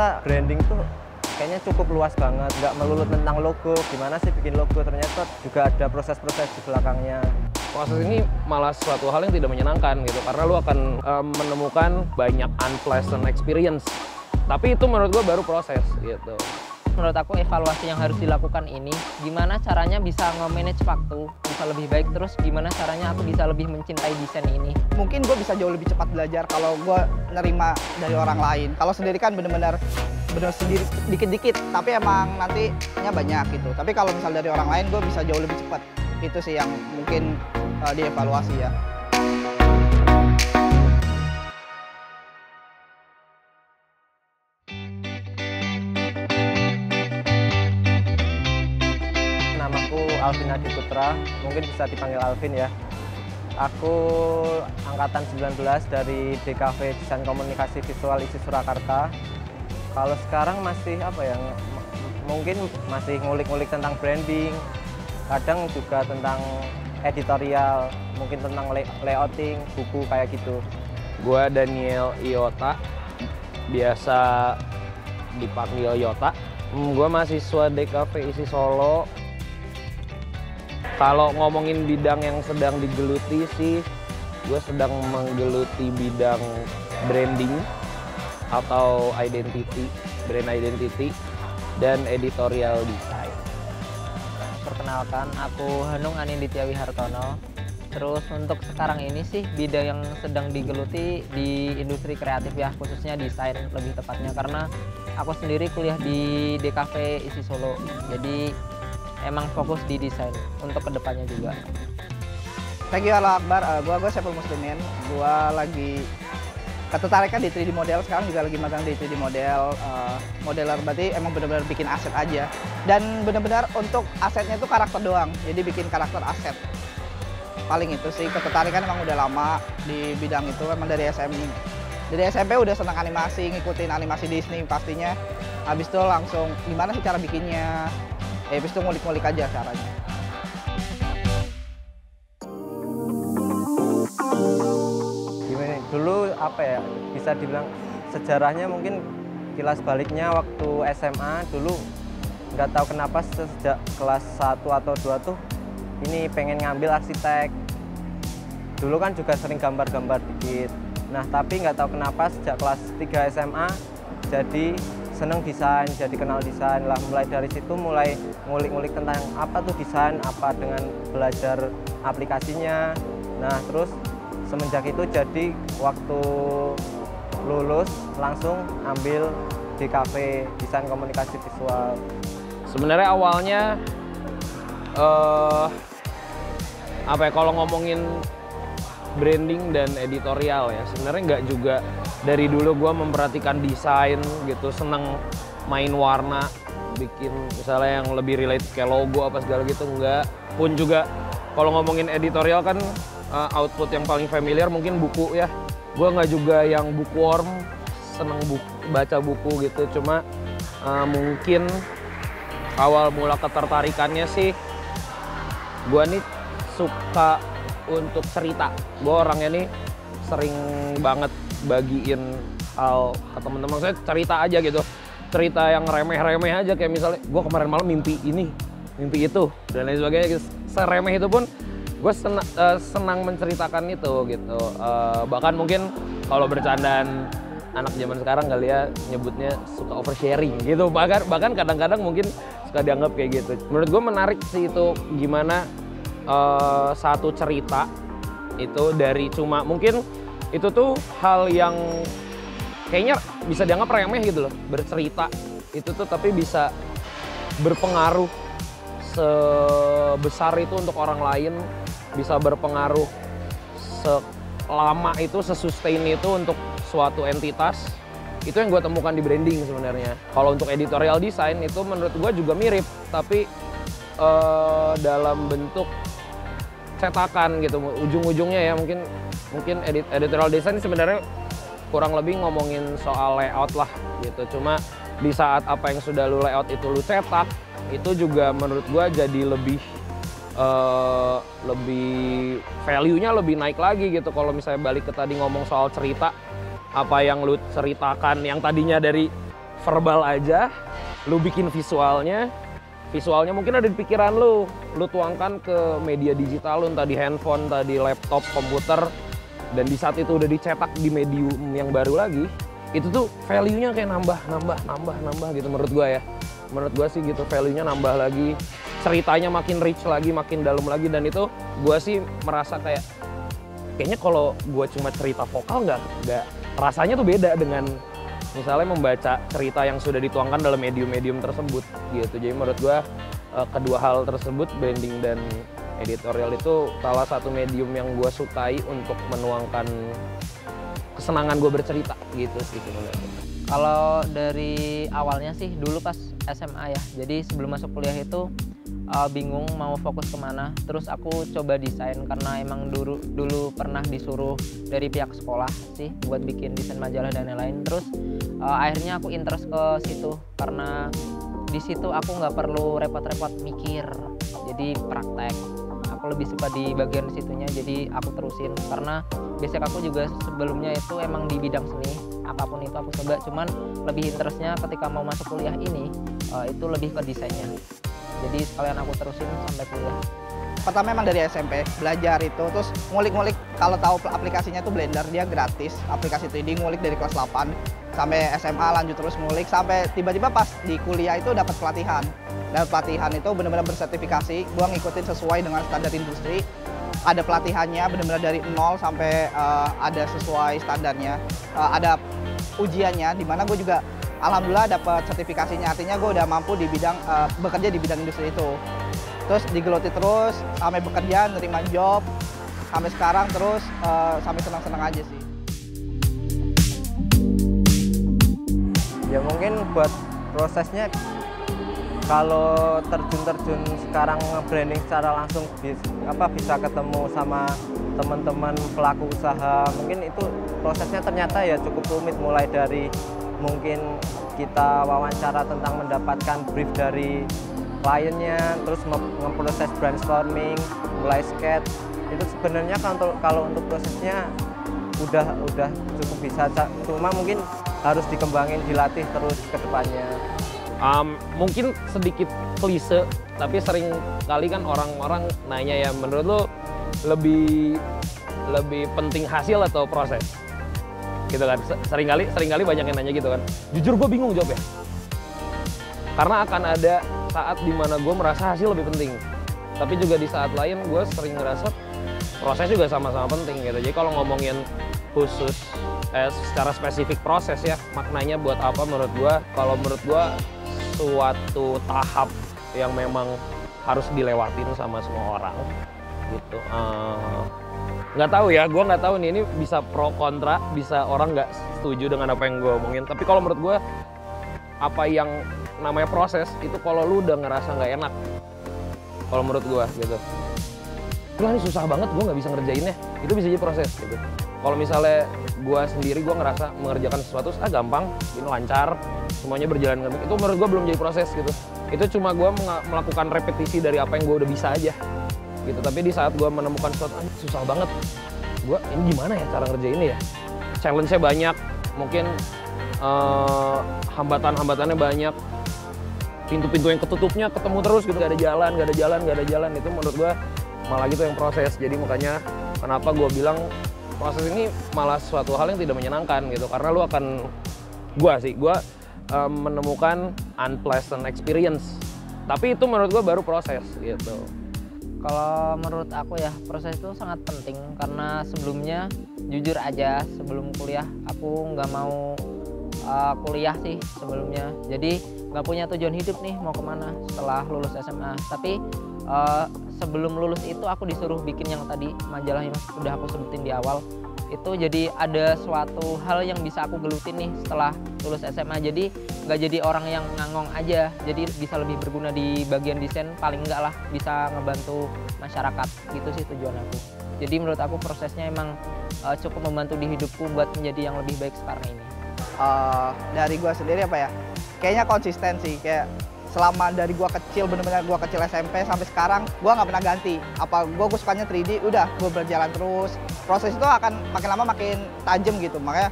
ternyata branding tuh kayaknya cukup luas banget, nggak melulu tentang logo, gimana sih bikin logo, ternyata juga ada proses-proses di belakangnya. Proses ini malah suatu hal yang tidak menyenangkan gitu, karena lu akan menemukan banyak unpleasant experience. Tapi itu menurut gue baru proses gitu. Menurut aku evaluasi yang harus dilakukan ini, gimana caranya bisa nge-manage waktu, bisa lebih baik, terus gimana caranya aku bisa lebih mencintai desain ini. Mungkin gue bisa jauh lebih cepat belajar kalau gue nerima dari orang lain. Kalau sendiri kan bener-bener sendiri dikit-dikit, tapi emang nantinya banyak gitu. Tapi kalau misal dari orang lain gue bisa jauh lebih cepat. Itu sih yang mungkin dievaluasi ya. Namaku Alvin Adi Putra, mungkin bisa dipanggil Alvin ya. Aku angkatan 19 dari DKV Desain Komunikasi Visual ISI Surakarta. Kalau sekarang masih apa ya, mungkin masih ngulik-ngulik tentang branding, kadang juga tentang editorial, mungkin tentang layouting, buku kayak gitu. Gua Daniel Iota, biasa dipanggil Yota. Gua mahasiswa DKV ISI Solo. Kalau ngomongin bidang yang sedang digeluti sih, gue sedang menggeluti bidang branding atau identity, brand identity, dan editorial design. Perkenalkan, aku Hanung Aninditya Wihartono. Terus untuk sekarang ini sih bidang yang sedang digeluti di industri kreatif ya, khususnya desain lebih tepatnya, karena aku sendiri kuliah di DKV ISI Solo. Jadi emang fokus di desain untuk kedepannya juga. Thank you Allah Akbar, gue Saiful Muslimin. Gue lagi ketertarikan di 3D model, sekarang juga lagi magang di 3D model. Modeler berarti emang benar-benar bikin aset aja. Dan benar-benar untuk asetnya itu karakter doang, jadi bikin karakter aset. Paling itu sih, ketertarikan emang udah lama di bidang itu, emang dari SMP. Dari SMP udah senang animasi, ngikutin animasi Disney pastinya. Habis itu langsung gimana sih cara bikinnya. Habis itu ngulik-ngulik aja caranya. Gimana dulu apa ya, bisa dibilang sejarahnya mungkin kilas baliknya waktu SMA dulu nggak tahu kenapa sejak kelas 1 atau 2 tuh ini pengen ngambil arsitek. Dulu kan juga sering gambar-gambar dikit. Nah tapi nggak tahu kenapa sejak kelas 3 SMA jadi seneng desain, jadi kenal desain lah. Mulai dari situ mulai ngulik-ngulik tentang apa tuh desain, apa dengan belajar aplikasinya. Nah terus semenjak itu jadi waktu lulus langsung ambil DKV Desain Komunikasi Visual. Sebenarnya awalnya apa ya, kalau ngomongin branding dan editorial ya, sebenarnya nggak juga dari dulu gue memperhatikan desain gitu, seneng main warna, bikin misalnya yang lebih relate kayak logo apa segala gitu, enggak. Pun juga kalau ngomongin editorial kan output yang paling familiar mungkin buku ya. Gue nggak juga yang bookworm, seneng baca buku gitu, cuma mungkin awal mula ketertarikannya sih gue nih suka untuk cerita. Gue orangnya nih sering banget bagiin hal ke teman-teman saya, cerita aja gitu, cerita yang remeh-remeh aja, kayak misalnya gue kemarin malam mimpi ini, mimpi itu, dan lain sebagainya. Seremeh itu pun gue senang menceritakan itu gitu. Bahkan mungkin kalau bercandaan anak zaman sekarang kali ya nyebutnya suka oversharing gitu, bahkan kadang-kadang mungkin suka dianggap kayak gitu. Menurut gue menarik sih itu, gimana satu cerita itu dari cuma mungkin itu tuh hal yang kayaknya bisa dianggap remeh gitu loh, bercerita itu tuh, tapi bisa berpengaruh sebesar itu untuk orang lain, bisa berpengaruh selama itu, sesustain itu untuk suatu entitas. Itu yang gue temukan di branding sebenarnya. Kalau untuk editorial design itu menurut gue juga mirip, tapi dalam bentuk cetakan gitu, ujung-ujungnya ya. Mungkin editorial design sebenarnya kurang lebih ngomongin soal layout lah gitu. Cuma di saat apa yang sudah lu layout itu lu cetak, itu juga menurut gua jadi lebih value-nya lebih naik lagi gitu. Kalau misalnya balik ke tadi ngomong soal cerita, apa yang lu ceritakan yang tadinya dari verbal aja, lu bikin visualnya mungkin ada di pikiran lu tuangkan ke media digital lu, entah di handphone, entah di laptop, komputer, dan di saat itu udah dicetak di medium yang baru lagi, itu tuh value-nya kayak nambah gitu menurut gua ya. Menurut gua sih gitu, value-nya nambah lagi, ceritanya makin rich lagi, makin dalam lagi, dan itu gua sih merasa kayaknya kalau gua cuma cerita vokal nggak rasanya tuh beda dengan misalnya membaca cerita yang sudah dituangkan dalam medium-medium tersebut gitu. Jadi menurut gua kedua hal tersebut, branding dan editorial, itu salah satu medium yang gua sukai untuk menuangkan kesenangan gua bercerita gitu sih sebenarnya. Kalau dari awalnya sih dulu pas SMA ya, jadi sebelum masuk kuliah itu bingung mau fokus kemana, terus aku coba desain karena emang dulu pernah disuruh dari pihak sekolah sih buat bikin desain majalah dan lain-lain. Terus akhirnya aku interest ke situ karena di situ aku nggak perlu repot-repot mikir, jadi praktek. Aku lebih suka di bagian situnya, jadi aku terusin karena basic aku juga sebelumnya itu emang di bidang seni, apapun itu aku coba, cuman lebih interestnya ketika mau masuk kuliah ini itu lebih ke desainnya. Jadi sekalian aku terusin sampai kuliah. Pertama emang dari SMP belajar itu, terus ngulik-ngulik. Kalau tahu aplikasinya tuh Blender, dia gratis, aplikasi 3D, ngulik dari kelas 8 sampai SMA, lanjut terus ngulik sampai tiba-tiba pas di kuliah itu dapat pelatihan. Dapat pelatihan itu benar-benar bersertifikasi, gua ngikutin sesuai dengan standar industri. Ada pelatihannya benar-benar dari nol sampai ada sesuai standarnya. Ada ujiannya di mana gue juga alhamdulillah dapat sertifikasinya, artinya gue udah mampu di bidang bekerja di bidang industri itu. Terus digeluti terus sampai bekerja, nerima job sampai sekarang, terus sampai senang-senang aja sih. Ya mungkin buat prosesnya, kalau terjun sekarang nge-branding secara langsung bisa ketemu sama teman-teman pelaku usaha, mungkin itu prosesnya ternyata ya cukup rumit, mulai dari mungkin kita wawancara tentang mendapatkan brief dari kliennya, terus ngeproses brainstorming, mulai sketch. Itu sebenarnya kalau untuk prosesnya udah cukup bisa, cuma mungkin harus dikembangin, dilatih terus ke depannya. Mungkin sedikit klise, tapi sering kali kan orang-orang nanya ya, menurut lo lebih penting hasil atau proses? Gitu kan, seringkali banyak yang nanya gitu kan. Jujur gue bingung jawabnya, karena akan ada saat dimana gue merasa hasil lebih penting, tapi juga di saat lain gue sering ngerasa proses juga sama-sama penting gitu. Jadi kalau ngomongin khusus secara spesifik proses ya, maknanya buat apa menurut gue? Kalau menurut gue suatu tahap yang memang harus dilewatin sama semua orang gitu. Nggak tahu ya, gue nggak tahu nih, ini bisa pro kontra, bisa orang nggak setuju dengan apa yang gue omongin. Tapi kalau menurut gue, apa yang namanya proses itu kalau lu udah ngerasa nggak enak, kalau menurut gue gitu, ini susah banget, gue nggak bisa ngerjainnya, itu bisa jadi proses gitu. Kalau misalnya gue sendiri, gue ngerasa mengerjakan sesuatu gampang, ini lancar, semuanya berjalan dengan baik, itu menurut gue belum jadi proses gitu. Itu cuma gue melakukan repetisi dari apa yang gue udah bisa aja gitu. Tapi di saat gue menemukan sesuatu, susah banget, gue ini gimana ya cara ngerjainnya ya, challenge-nya banyak, mungkin hambatan-hambatannya banyak, pintu-pintu yang ketutupnya ketemu terus gitu, gak ada jalan, itu menurut gue malah gitu yang proses. Jadi makanya kenapa gue bilang proses ini malah suatu hal yang tidak menyenangkan gitu, karena lu akan, gue menemukan unpleasant experience, tapi itu menurut gue baru proses gitu. Kalau menurut aku ya, proses itu sangat penting karena sebelumnya jujur aja sebelum kuliah aku nggak mau kuliah sih sebelumnya, jadi nggak punya tujuan hidup nih mau kemana setelah lulus SMA. Tapi sebelum lulus itu aku disuruh bikin yang tadi majalah yang sudah aku sebutin di awal itu, jadi ada suatu hal yang bisa aku gelutin nih setelah lulus SMA. Jadi nggak jadi orang yang ngangong aja, jadi bisa lebih berguna di bagian desain, paling enggak lah bisa ngebantu masyarakat, gitu sih tujuan aku. Jadi menurut aku prosesnya emang cukup membantu di hidupku buat menjadi yang lebih baik sekarang ini. Dari gua sendiri apa ya, kayaknya konsisten sih, kayak selama dari gua kecil, bener-bener gua kecil SMP sampai sekarang gua nggak pernah ganti. Apa gua sukanya 3D, udah gua berjalan terus. Proses itu akan makin lama makin tajam gitu, makanya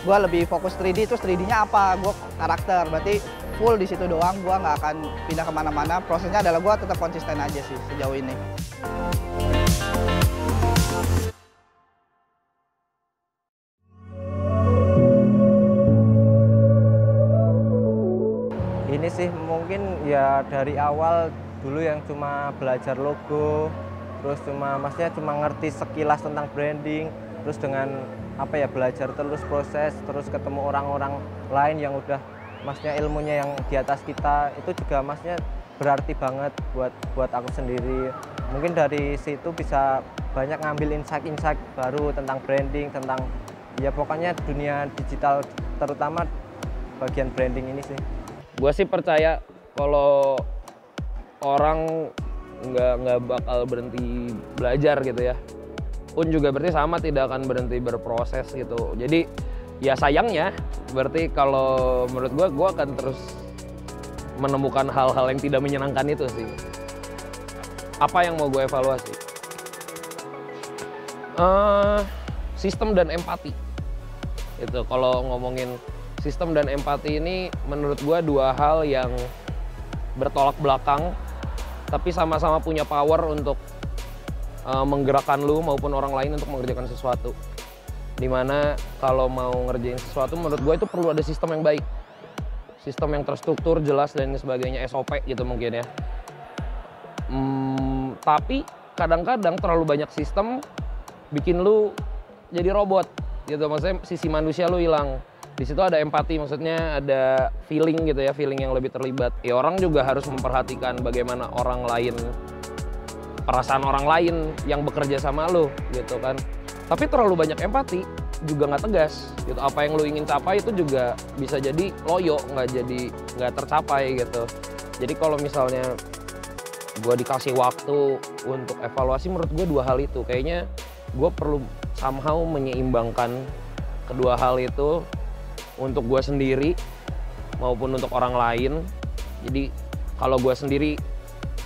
gue lebih fokus 3D, terus 3D-nya apa? Gue karakter, berarti full di situ doang, gue nggak akan pindah kemana-mana. Prosesnya adalah gue tetap konsisten aja sih sejauh ini. Ini sih mungkin ya dari awal dulu yang cuma belajar logo, terus maksudnya cuma ngerti sekilas tentang branding, terus dengan apa ya belajar terus proses, terus ketemu orang-orang lain yang udah maksudnya ilmunya yang di atas kita, itu juga maksudnya berarti banget buat aku sendiri. Mungkin dari situ bisa banyak ngambil insight-insight baru tentang branding, tentang ya pokoknya dunia digital, terutama bagian branding ini sih. Gue sih percaya kalau orang nggak bakal berhenti belajar gitu ya. Pun juga berarti sama tidak akan berhenti berproses gitu. Jadi ya sayangnya berarti kalau menurut gue akan terus menemukan hal-hal yang tidak menyenangkan itu sih. Apa yang mau gue evaluasi? Sistem dan empati. Itu kalau ngomongin sistem dan empati ini menurut gue dua hal yang bertolak belakang tapi sama-sama punya power untuk menggerakkan lu maupun orang lain untuk mengerjakan sesuatu. Dimana kalau mau ngerjain sesuatu menurut gue itu perlu ada sistem yang baik, sistem yang terstruktur, jelas dan sebagainya, SOP gitu mungkin ya. Tapi kadang-kadang terlalu banyak sistem bikin lu jadi robot gitu, maksudnya sisi manusia lu hilang. Di situ ada empati, maksudnya ada feeling gitu ya, feeling yang lebih terlibat. Ya orang juga harus memperhatikan bagaimana orang lain, perasaan orang lain yang bekerja sama lo gitu kan. Tapi terlalu banyak empati juga nggak tegas gitu. Apa yang lo ingin capai itu juga bisa jadi loyo, nggak tercapai gitu. Jadi kalau misalnya gue dikasih waktu untuk evaluasi, menurut gue dua hal itu kayaknya gue perlu somehow menyeimbangkan kedua hal itu untuk gue sendiri maupun untuk orang lain. Jadi kalau gue sendiri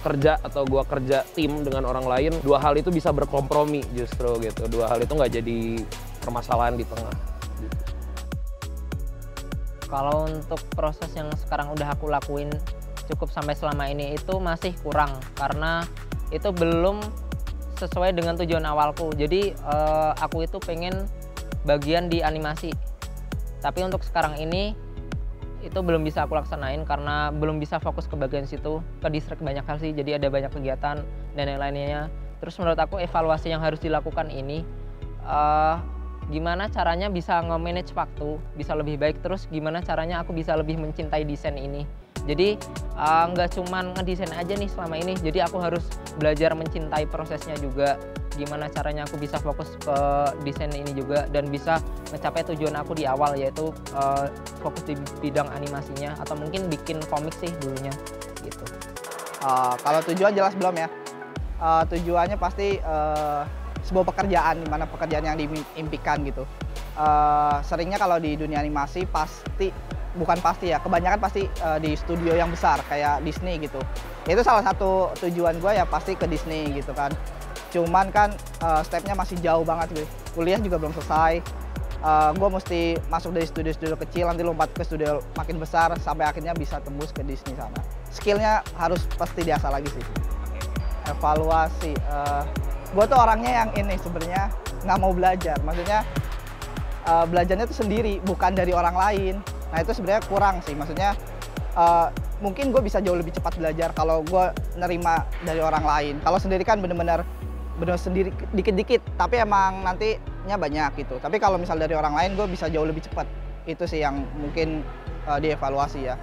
kerja atau gue kerja tim dengan orang lain, dua hal itu bisa berkompromi justru gitu. Dua hal itu nggak jadi permasalahan di tengah. Kalau untuk proses yang sekarang udah aku lakuin cukup sampai selama ini itu masih kurang karena itu belum sesuai dengan tujuan awalku. Jadi aku itu pengen bagian di animasi. Tapi untuk sekarang ini itu belum bisa aku laksanain karena belum bisa fokus ke bagian situ, ke distract banyak hal sih, jadi ada banyak kegiatan dan yang lainnya. Terus menurut aku evaluasi yang harus dilakukan ini gimana caranya bisa nge-manage waktu bisa lebih baik, terus gimana caranya aku bisa lebih mencintai desain ini. Jadi nggak cuman ngedesain aja nih selama ini, jadi aku harus belajar mencintai prosesnya juga. Gimana caranya aku bisa fokus ke desain ini juga dan bisa mencapai tujuan aku di awal, yaitu fokus di bidang animasinya atau mungkin bikin komik sih dulunya gitu. Kalau tujuan jelas belum ya. Tujuannya pasti sebuah pekerjaan, dimana pekerjaan yang diimpikan gitu. Seringnya kalau di dunia animasi pasti, bukan pasti ya, kebanyakan pasti di studio yang besar kayak Disney gitu. Itu salah satu tujuan gue ya pasti ke Disney gitu kan. Cuman kan stepnya masih jauh banget gitu. Kuliah juga belum selesai. Gue mesti masuk dari studio-studio kecil, nanti lompat ke studio makin besar sampai akhirnya bisa tembus ke Disney sana. Skillnya harus pasti diasah lagi sih. Evaluasi, gue tuh orangnya yang ini sebenarnya nggak mau belajar. Maksudnya belajarnya tuh sendiri, bukan dari orang lain. Nah itu sebenarnya kurang sih. Maksudnya mungkin gue bisa jauh lebih cepat belajar kalau gue nerima dari orang lain. Kalau sendiri kan bener-bener sendiri dikit-dikit, tapi emang nantinya banyak gitu. Tapi kalau misal dari orang lain gue bisa jauh lebih cepat. Itu sih yang mungkin dievaluasi ya.